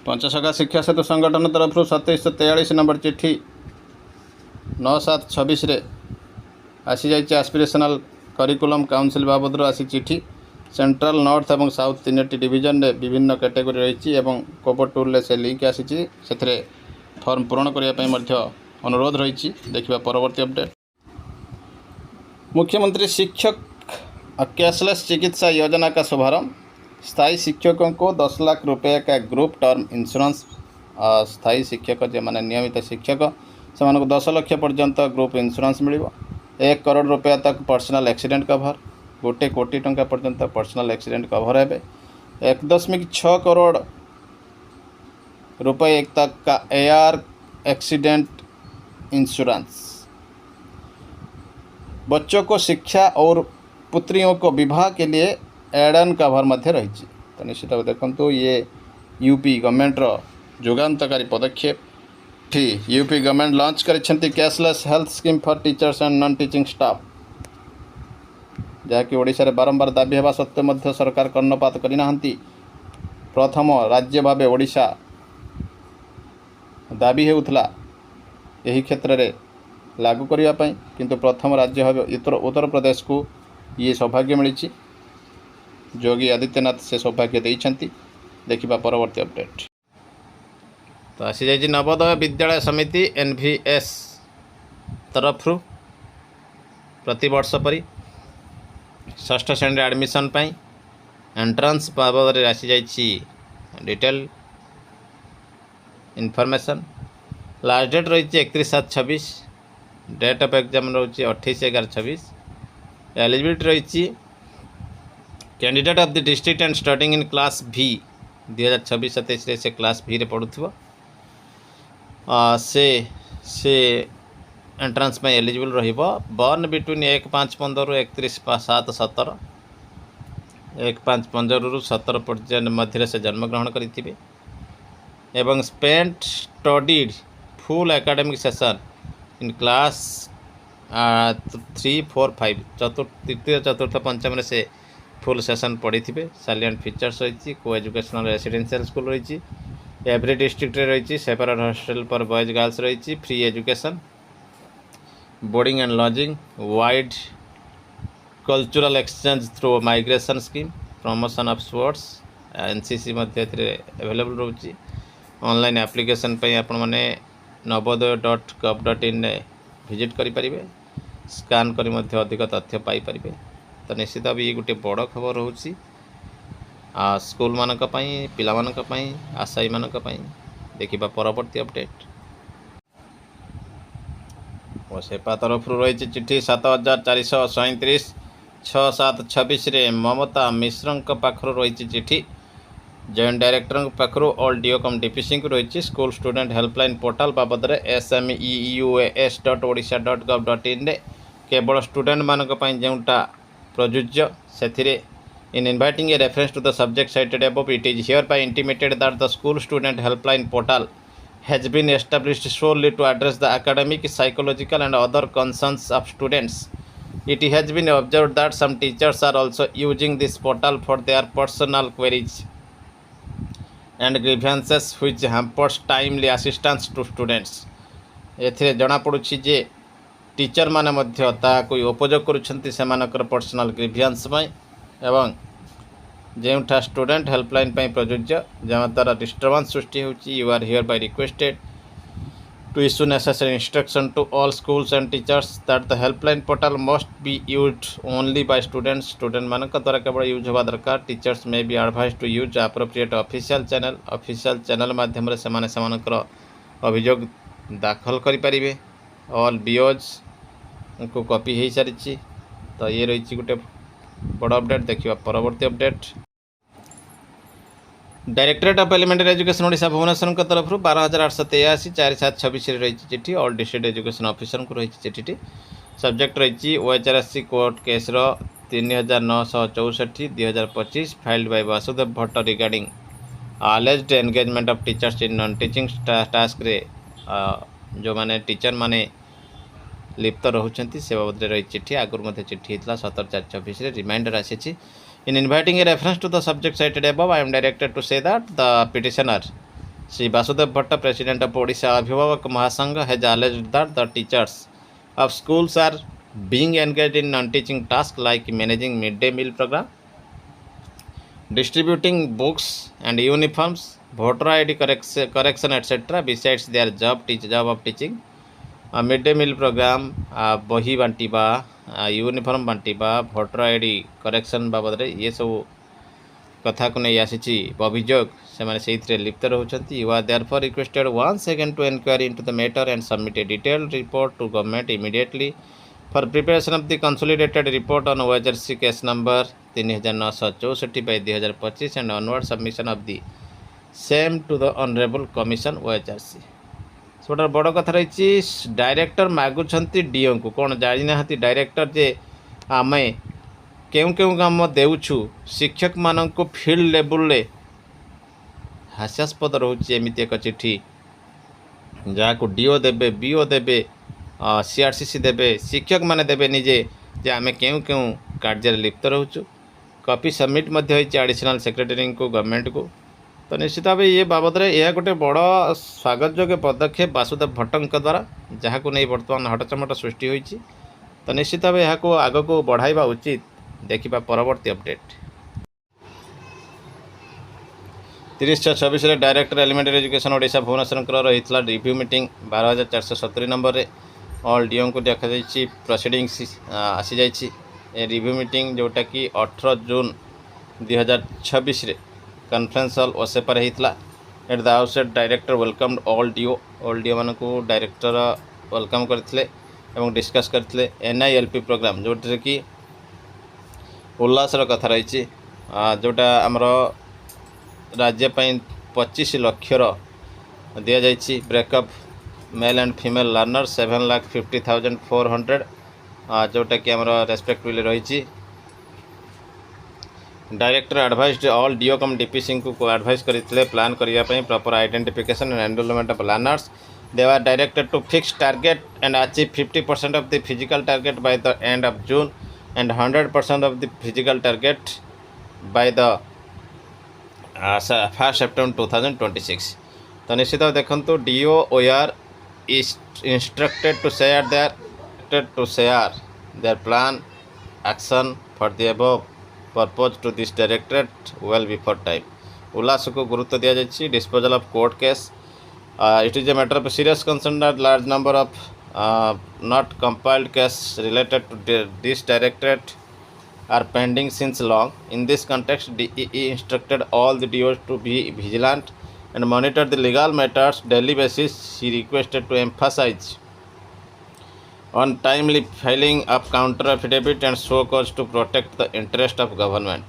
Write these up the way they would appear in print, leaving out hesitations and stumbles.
पंचसखा शिक्षा सेतु संगठन तरफ 2743 नंबर चिट्ठी 9726 रे आसी जाइए एस्पिरेशनल करिकुलम काउंसिल बाबद आसी चिट्ठी सेंट्रल नॉर्थ और साउथ तीन डिविजन रे विभिन्न कैटेगरी रही कोबो टूल से लिंक आसी फॉर्म पूरण करने अनुरोध रही। देखा परवर्ती अपडेट। मुख्यमंत्री शिक्षक कैशलेस चिकित्सा योजना का शुभारंभ। स्थायी शिक्षकों को 10 लाख रुपए का ग्रुप टर्म इंश्योरेंस। स्थायी शिक्षक जो मैंने नियमित शिक्षक से 10 लाख पर्यंत ग्रुप इंश्योरेंस मिल 1 करोड़ रुपया तक पर्सनल एक्सीडेंट कवर 1 कोटी टंका पर्यंत पर्सनल एक्सीडेंट कवर है 1.6 करोड़ रुपये तक का एयर एक्सीडेंट इंश्योरेंस। बच्चों को शिक्षा और पुत्रियों को विवाह के लिए एडन कवर मध्य रही। तो निश्चित भाव देखो ये यूपी गवर्नमेंट जुगान्तकारी पदक्षेप थी। यूपी गवर्नमेंट लॉन्च करिसेंती cashless health scheme for teachers and non teaching staff जहाँकि ओडिशा रे बारंबार दाबी हेबा सत्त्वे मध्य सरकार कर्णपात करना। प्रथम राज्य भाव ओडिशा दाबी होउथला यही क्षेत्र में लागू करने किंतु प्रथम राज्य भाव उत्तर प्रदेश को ये सौभाग्य मिली। योगी आदित्यनाथ से सौभाग्य देइछंती। देखिबा परवर्ती अपडेट। तो आसी जाइए नवोदय विद्यालय समिति NVS तरफ प्रति वर्ष परी 6ठ श्रेणी एडमिशन पाई एंट्रांस बाबद आसी जाइए डिटेल इनफॉरमेशन। लास्ट डेट रही 31/7/26। डेट ऑफ एग्जाम रही 28/11/26। एलिजिबिलिटी रही candidate of the district and starting in class V 2026-27 से क्लास V रे पढ़ुथिबो से एंट्रांस में एलिजिबल रहिबो। बर्न बिटवीन 1/5/15 रु 31/7/17 1/5/15 रु 17 पर्यंत मध्य से जन्मग्रहण करिथिबे एवं spent studied full academic session in class 3, 4, 5 तृतीय चतुर्थ पंचम से फुल सेशन पढ़ी थे। सालिएंट फीचर्स रही को एजुकेशनल रेसिडेंशियल स्कूल रही एवरी डिस्ट्रिक्ट रही सेपरेट हॉस्टल पर बॉयज गर्ल्स रही free education boarding and lodging wide cultural exchange through migration scheme promotion of sports NCC मध्य अवेलेबल रोची। ऑनलाइन एप्लिकेशन पे आपण माने navodaya.gov.in विजिट करें स्कान करी मध्य अधिक तथ्य पाई परिबे। तो निश्चित भाव ये गोटे बड़ खबर हो स्कूल मानक पई पिला मानक पई आशायी मानक पई। देखिबा परवर्ती अपडेट। सेपा तरफ रही चिट्ठी 7437 6/7/26 रे ममता मिश्र पाखर रही चिट्ठी जॉइंट डायरेक्टर पाखर ऑल डीओ कम DPC को रही स्कूल स्टूडेंट हेल्पलाइन पोर्टाल बाबद SMEUAS.odisha.gov.in केवल स्टूडेंट मानक पई जोटा प्रযোज्य से in inviting a reference to the subject cited above it is hereby intimated that the school student helpline portal has been established solely to address the academic, psychological and other concerns of students. It has been observed that some teachers are also using this portal for their personal queries and grievances which hampers timely assistance to students. एथिरे जना पड़ुछि जे teacher माने मध्य ताको उपयोग करुछंती सेमानकर personal grievance पई एवं जेउठा student helpline पई प्रयोज्य जहाँ द्वारा डिस्टर्बेंस सृष्टि होछि। You are hereby requested to issue necessary instruction to all schools and teachers that the helpline portal must be used only by students. Student मानक द्वारा केवल यूज होगा दरकार। Teachers may be advised to use appropriate official channel. Official channel माध्यम रे सेमाने सेमानकर अभियोग दाखल करि परिबे। ऑल BOs को कॉपी हो सारी। तो ये रही गोटे बड़ अपडेट। देखिए परवर्ती update. Directorate of elementary education Odisha Bhubaneswar तरफ 12,883 4/7/26 रही चिट्ठी ऑल डिस्ट्रिक्ट एजुकेशन ऑफिसर को रही चिट्ठी। सब्जेक्ट रही OHRSC court case 3964 2025 filed by Vasudev Bhatt regarding alleged engagement of teachers in non teaching task रे जो माने टीचर माने लिप्त रोचंती से बाबद रही चिट्ठी। आगुर मध्य चिट्ठी होता 17/4/24 रिमाइंडर आसी। In inviting a reference to the subject cited above, I am directed to say that the petitioner Sri Basudev Bhatta, President of Odisha Abhivavak Mahasangha, has alleged that the teachers of schools are being engaged in non-teaching tasks like managing midday meal program, distributing books and uniforms, voter ID correction, etc. Besides their job of teaching, mid day meal program बही बांटा uniform बांटा voter ID correction बाबद ये सब कथा को नहीं आसी अभियोग से लिप्त रोचंती. You are therefore requested once again to enquiry into the matter and submit a detailed report to government immediately for preparation of the consolidated report on OHRC case number 3964/2025 and onward submission of the same to the honourable commission OHRC. छोटा बड़ कथा रही director मागुंट do को कौन जाना director जे आम क्यों क्यों काम देउछु शिक्षक मान को फील्ड लेवल हास्यास्पद रोचे एमती एक चिठी जहाँ को डीओ देबे बीओ देबे सीआरसीसी देबे शिक्षक माने देबे निजे जे आम क्यों क्यों कार्य लिप्त रोचु. कॉपी सबमिट एडिशनल सेक्रेटरी को गवर्नमेंट को. तो निश्चित भाव ये बाबद यह गोटे बड़ स्वागत योग्य पदक्षेप वासुदेव भट्टों द्वारा जहाँ को नहीं बर्तमान हटचमट सृष्टि होती. तो निश्चित भाव यह आग को बढ़ाइबा उचित. देखा परवर्ती update 30/6/24 director elementary education Odisha Bhubaneswar रही review meeting 12,470 number all DO को देखा प्रोसीडिंग्स आसी जाइए. रिव्यू मीटिंग जोटा कि 18 जून 2026 कॉन्फ्रेंस हॉल ओसेपर होता. At the outset director welcomed all DO मान को डायरेक्टर वेलकम करते डिस्कस करते एनआईएलपी प्रोग्राम जोटे कि उल्लासर कथा रही जोटा आमर राज्य 25 लाख दि जाइए. Breakup male and female learner 7,50,400 जोटा कि आमर रेस्पेक्टिवली रही. Director advised all DO cum DPC को एडवाइस करते प्लान करने proper identification and enrolment of learners. They are directed to fix target and achieve 50% of the physical target by the end of June and 100% of the physical target by the 1 September 2026. तो निश्चित देखो DO OR is instructed to share their plan action for the above purpose to this directorate well before time. Ullas को गुरुत्व दि जाइए. Disposal of court case it is a matter of serious concern that large number of not compiled case related to this directorate are pending since long. In this context DEE instructed all the DOs to be vigilant and monitor the legal matters daily basis. She requested to emphasize on timely filing of counter affidavit and show cause to protect the interest of government.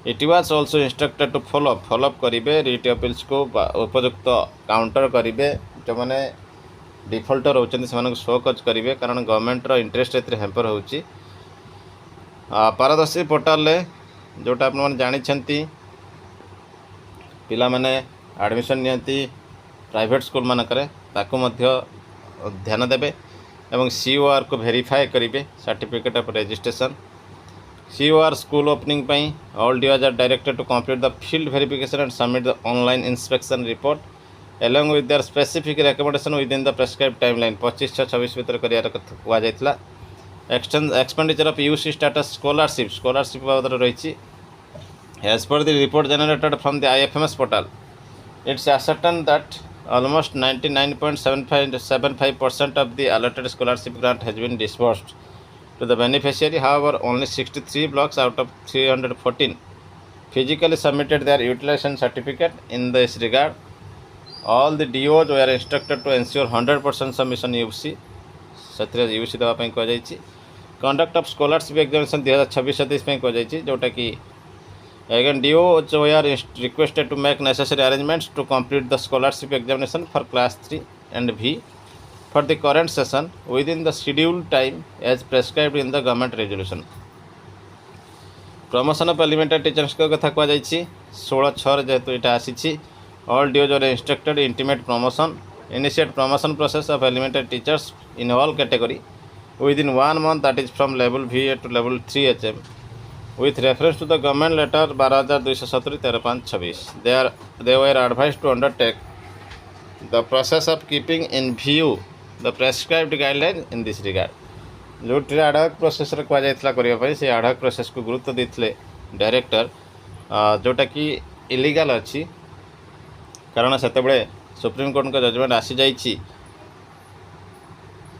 It was also instructed to follow up करिबे writ appeals को उपयुक्त counter करिबे जो माने defaulter होचंदी से show cause करिबे कारण government रो interest एथरे हेम्पर होची. पारदर्शी पोर्टाल जोटा अपन जानी पिला माने एडमिशन नियंती प्राइवेट स्कूल मानकरे ताकू मध्य ध्यान देबे एवं COR को वेरीफाई करेंगे certificate of registration. COR school opening पई all DOs are directed to complete the field verification and submit the online inspection report along with their specific recommendation within the prescribe timeline 25/6/26 भीतर करियार कहा जाइतला. Expenditure of UC status scholarship बाबद रही. As per the report generated from the IFMS portal it's ascertained that almost 99.75% of the allotted scholarship grant has been disbursed to the beneficiary. However, only 63 blocks out of 314 physically submitted their utilization certificate. In this regard, all the DOs were instructed to ensure 100% submission UC. UC देवाई कहुई. Conduct of scholarship examination 2026-27 कहुई जोटा कि again DOs were requested to make necessary arrangements to complete the scholarship examination for class 3 and V for the current session within the scheduled time as prescribed in the government resolution. Promotion of elementary teachers को कथा कह 16/6 जेहेतु यहाँ आसी. All DOs were instructed intimate promotion initiate promotion process of elementary teachers in all category within 1 month, that is from level VA to level 3 HM, with reference to the government letter 12,270 13/5/26. They were advised to undertake the process of keeping in view the prescribed guideline in this regard जो आडहक process कहुला करने से आडहक process को गुरुत्व देते director जोटा कि illegal अच्छी कारण से सुप्रीम कोर्ट का जजमेंट आसी जाइए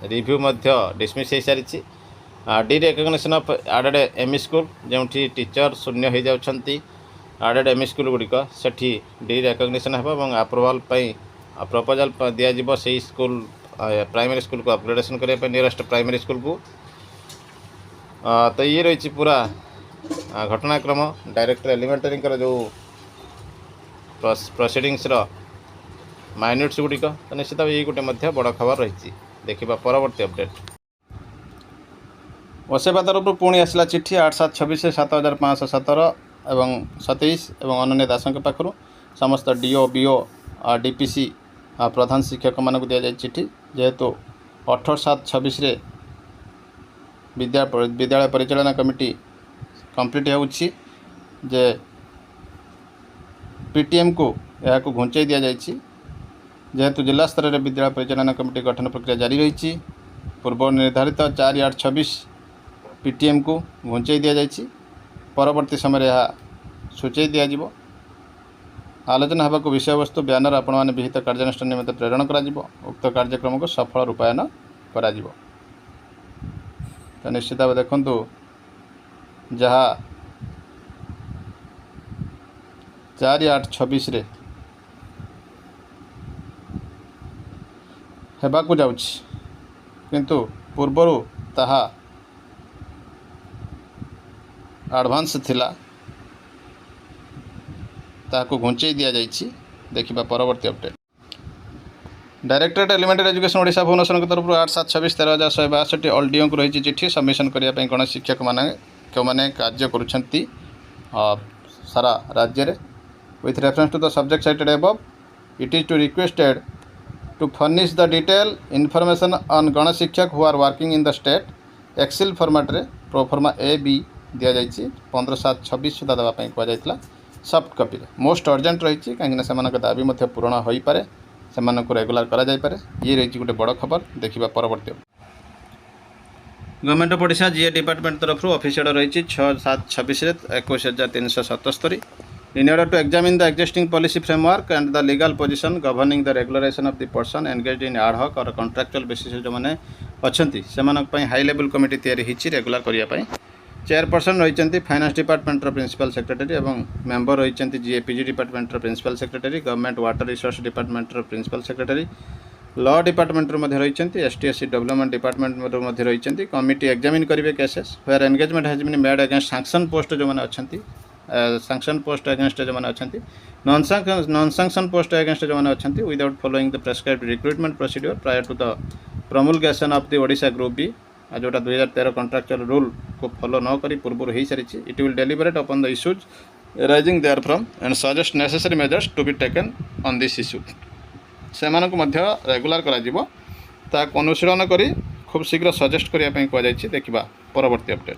रिव्यू डिसमिस हो सारी derecognition of aided ME school जो टीचर शून्य हो जाती एडेड एमई स्कूल गुड़िक से डी रिकग्निशन हो अप्रूवाल प्रपोजल दिज्व से स्कूल प्राइमरी स्कूल को अपग्रेडेशन करने नियरेस्ट प्राइमरी स्कूल को तो ये रही पूरा घटनाक्रम डायरेक्टर एलिमेंटरी जो प्रोसीडिंग्स माइन्यूट्स गुड़िक तो निश्चित ये गोटे बड़ खबर रही देखा परवर्ती अपडेट ओसेवा तरफ पुणी आसला चिठी 8726 7517 एवं 27 एवं अनन्य दास पाखु समस्त डीओ बीओ डीपीसी प्रधान शिक्षक मान दि जाए चिठी जेहेतु 18/7/26 विद्यालय परिचालना कमिटी कंप्लीट होउछि जे पीटीएम को यह घुंचाई दि जाए जेहेतु जिला स्तर में विद्यालय परिचालना कमिटी गठन प्रक्रिया जारी रही पूर्व निर्धारित 4/8/26 पीटीएम को घुंचाई दि जाए परवर्ती समय यह सूचई दिज्व आलोचना होगा विषय वस्तु ब्यानर आपण मैंने विहित कार्यानुष्ठान निमित्त प्रेरण कर उक्त कार्यक्रम को सफल रूपायन कर तो निश्चित भाव देखु जहाँ 4/8/26 हेबाकु जाउछि किंतु पूर्वर ताहा एडवांस थिला ताको घुंचाई दि जाइछि देखिबा परवर्ती update directorate elementary education Odisha Bhubaneswar की तरफ 8/7/26 13,162 ऑल डीओ को रही चिठी सबमिशन करने गण शिक्षक मैंने कार्य करुछंती सारा राज्य रे with reference to the subject cited above it is to requested to furnish the detail information on गण शिक्षक who are working in the state excel format रे प्रोफॉर्मा ए बी दि जाइए 15/7/26 सुधा देवाई कहुला सॉफ्ट कॉपी रे मोस्ट अर्जेंट रही कहीं दाबी पूरण हो पारे से रेगुलर करा ये रही गोटे बड़ खबर देखा परवर्ती government of Odisha GA department तरफ ऑफिशियल रही 6/7/26 21,377 in order to examine the existing policy framework and the legal position governing the regularization of the person engaged in ad hoc or contractual basis जो मैंने अच्छी से हाई लेवल कमिटी तैयारी होती regular करने chairperson रही finance department principal secretary एवं member रही GAPG department principal secretary government water resource department principal secretary law department ST SC development department रही कमिटी एग्जामिन करेंगे cases where engagement has been made against sanction post जो मैंने अच्छी sanction post against जो मैंने अच्छी non sanction post against जो मैंने अच्छी without following the prescribed recruitment procedure prior to the promulgation of the Odisha group B जोटा 2013 कॉन्ट्रैक्चुअल रूल को फॉलो न करी पूर्व हो सारी it will deliberate upon the issues rising there from and suggest necessary measures to be taken on this issue से regular कर अनुशीलन करी खूब शीघ्र सजेस्ट करने देखा परवर्ती अपडेट।